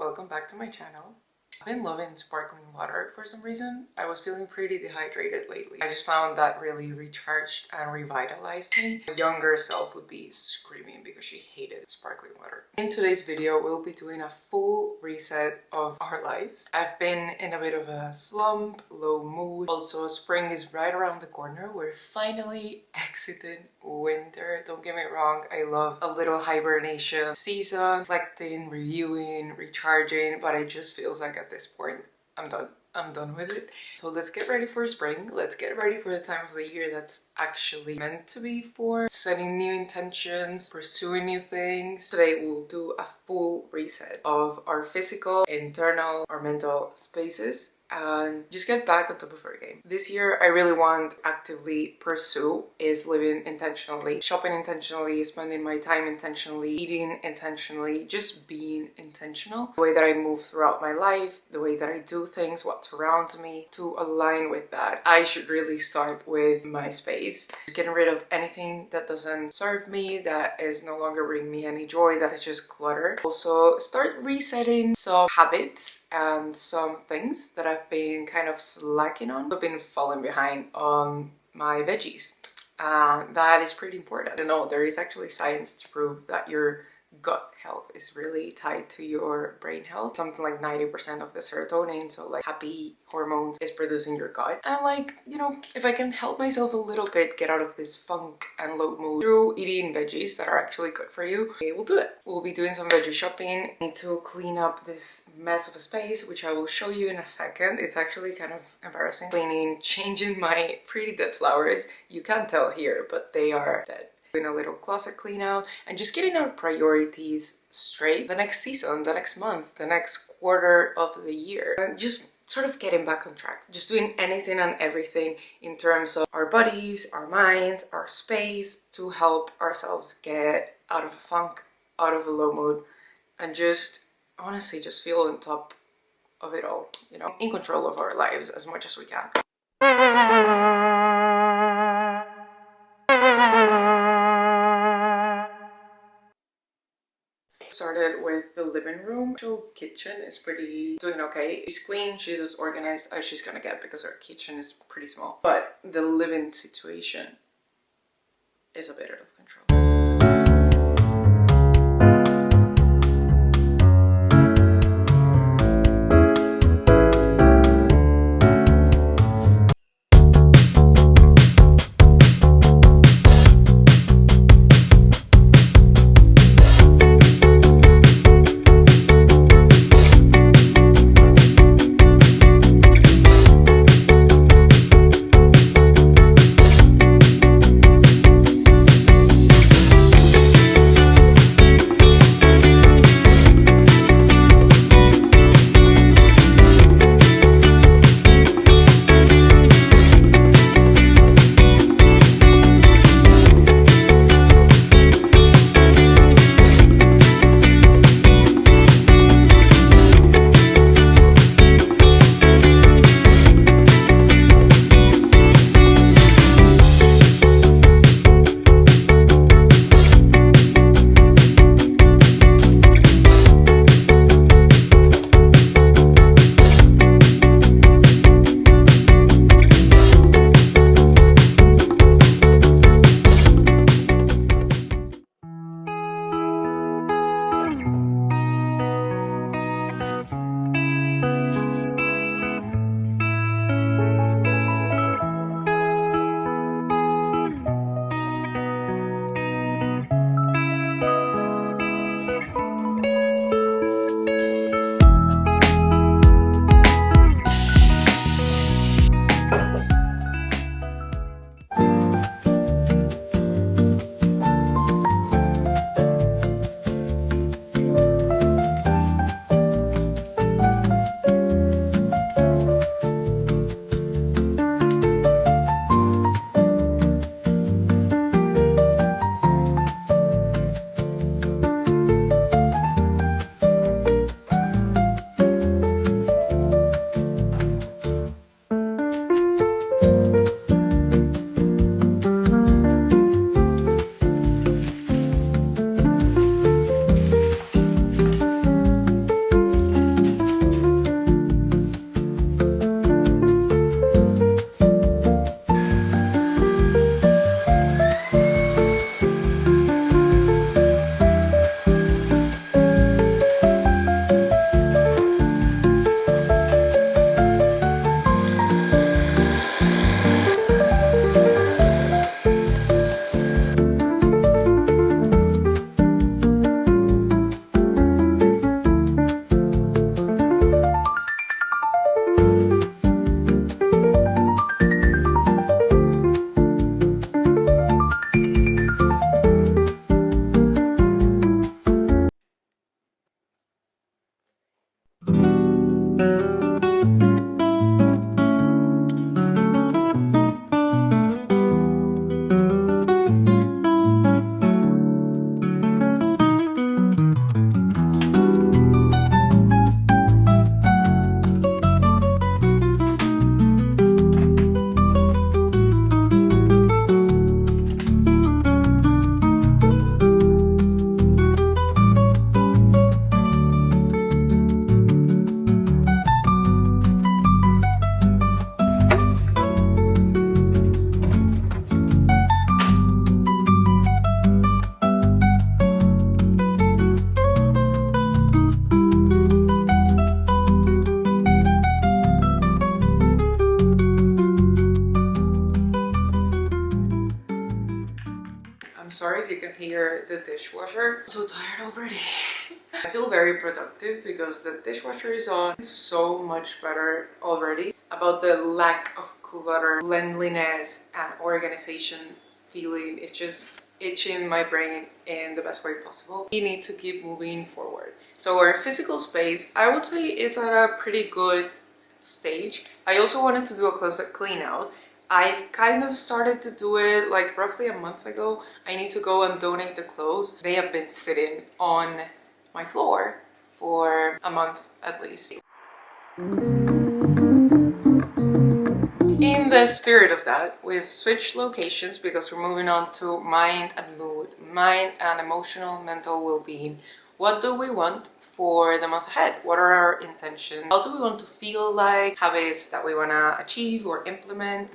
welcome back to my channel. I've been loving sparkling water for some reason. I was feeling pretty dehydrated lately. I just found that really recharged and revitalized me. My younger self would be screaming because she hated sparkling water. In today's video, we'll be doing a full reset of our lives. I've been in a bit of a slump, low mood. Also, spring is right around the corner. We're finally exiting winter. Don't get me wrong, I love a little hibernation season, reflecting, reviewing, recharging, but it just feels like at this point I'm done with it. So let's get ready for spring. Let's get ready for the time of the year that's actually meant to be for setting new intentions, pursuing new things. Today we'll do a full reset of our physical, internal, our mental spaces and just get back on top of our game. This year I really want to actively pursue is living intentionally, shopping intentionally, spending my time intentionally, eating intentionally, just being intentional. The way that I move throughout my life, the way that I do things, what surrounds me, to align with that. I should really start with my space, getting rid of anything that doesn't serve me, that is no longer bringing me any joy, that is just clutter. Also start resetting some habits and some things that I've been kind of slacking on. I've been falling behind on my veggies. That is pretty important. I know there is actually science to prove that your gut health is really tied to your brain health. Something like 90% of the serotonin, so like happy hormones, is produced in your gut. And like, you know, if I can help myself a little bit get out of this funk and low mood through eating veggies that are actually good for you, okay, we'll do it. We'll be doing some veggie shopping. I need to clean up this mess of a space, which I will show you in a second. It's actually kind of embarrassing. Cleaning, changing my pretty dead flowers. You can't tell here, but they are dead. Doing a little closet clean out and just getting our priorities straight the next season, the next month, the next quarter of the year, and just sort of getting back on track. Just doing anything and everything in terms of our bodies, our minds, our space to help ourselves get out of a funk, out of a low mood, and just honestly just feel on top of it all, you know, in control of our lives as much as we can. Started with the living room. The actual kitchen is doing okay. She's clean, she's as organized as she's gonna get because our kitchen is pretty small. But the living situation is a bit out of control. if you can hear the dishwasher. I'm so tired already. I feel very productive because the dishwasher is on. It's so much better already about the lack of clutter, cleanliness, and organization feeling. It's just itching my brain in the best way possible. We need to keep moving forward. So our physical space, I would say, is at a pretty good stage. I also wanted to do a closet clean out. I've kind of started to do it like roughly a month ago. I need to go and donate the clothes. They have been sitting on my floor for a month at least. In the spirit of that, we've switched locations because we're moving on to mind and mood, mind and emotional, mental well-being. What do we want for the month ahead? What are our intentions? How do we want to feel like? Habits that we want to achieve or implement?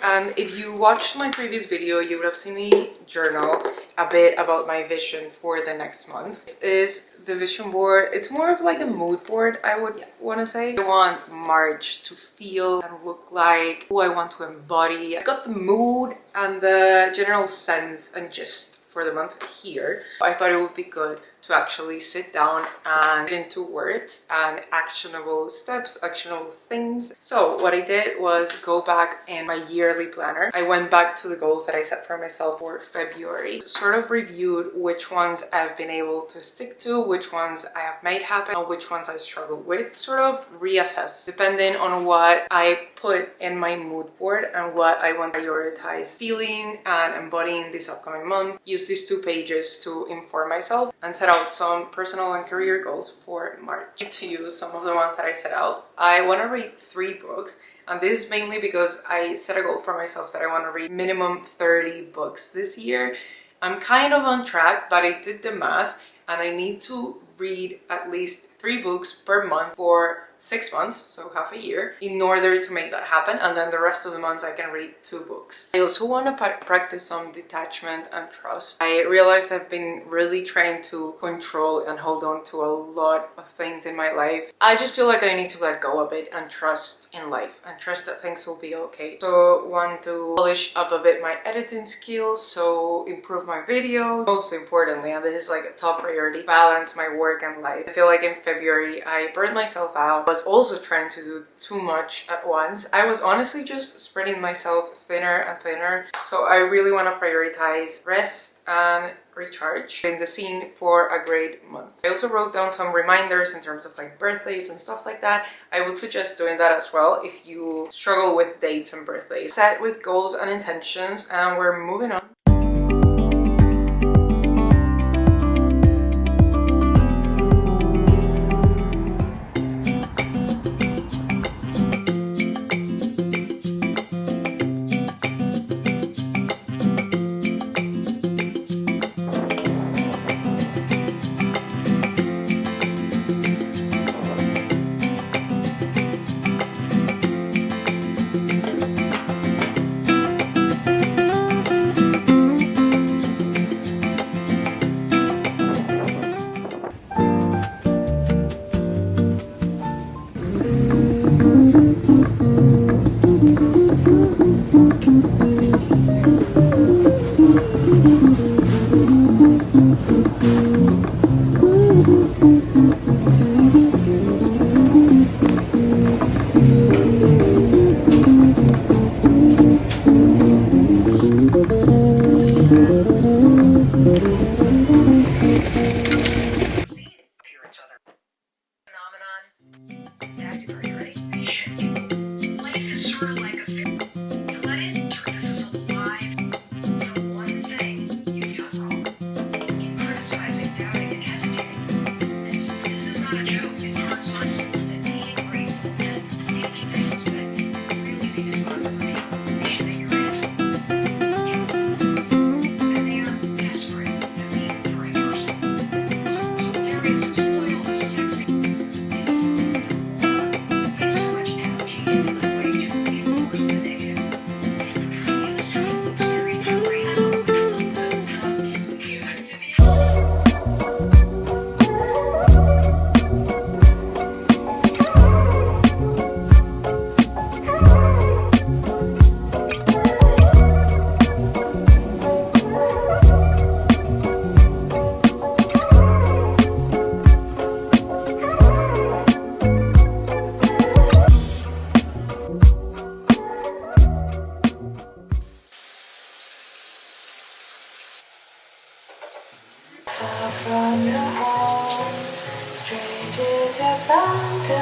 And if you watched my previous video, you would have seen me journal a bit about my vision for the next month. This is the vision board. It's more of like a mood board, I would want to say. I want March to feel and look like who I want to embody. I got the mood and the general sense and gist for the month here. I thought it would be good to actually sit down and get into words and actionable steps, actionable things. So what I did was go back in my yearly planner. I went back to the goals that I set for myself for February, sort of reviewed which ones I've been able to stick to, which ones I have made happen, and which ones I struggled with. Sort of reassess depending on what I put in my mood board and what I want to prioritize feeling and embodying this upcoming month. Use these 2 pages to inform myself and set out some personal and career goals for March. To use some of the ones that I set out. I want to read 3 books, and this is mainly because I set a goal for myself that I want to read minimum 30 books this year. I'm kind of on track, but I did the math and I need to read at least 3 books per month for 6 months, so half a year, in order to make that happen, and then the rest of the months I can read 2 books. I also want to practice some detachment and trust. I realized I've been really trying to control and hold on to a lot of things in my life. I just feel like I need to let go a bit and trust in life and trust that things will be okay. So want to polish up a bit my editing skills, so improve my videos. Most importantly, and this is like a top priority, balance my work and life. I feel like in February I burned myself out. I was also trying to do too much at once. I was honestly just spreading myself thinner and thinner. So I really want to prioritize rest and recharge in the scene for a great month. I also wrote down some reminders in terms of like birthdays and stuff like that. I would suggest doing that as well if you struggle with dates and birthdays. Set with goals and intentions, and we're moving on. sun to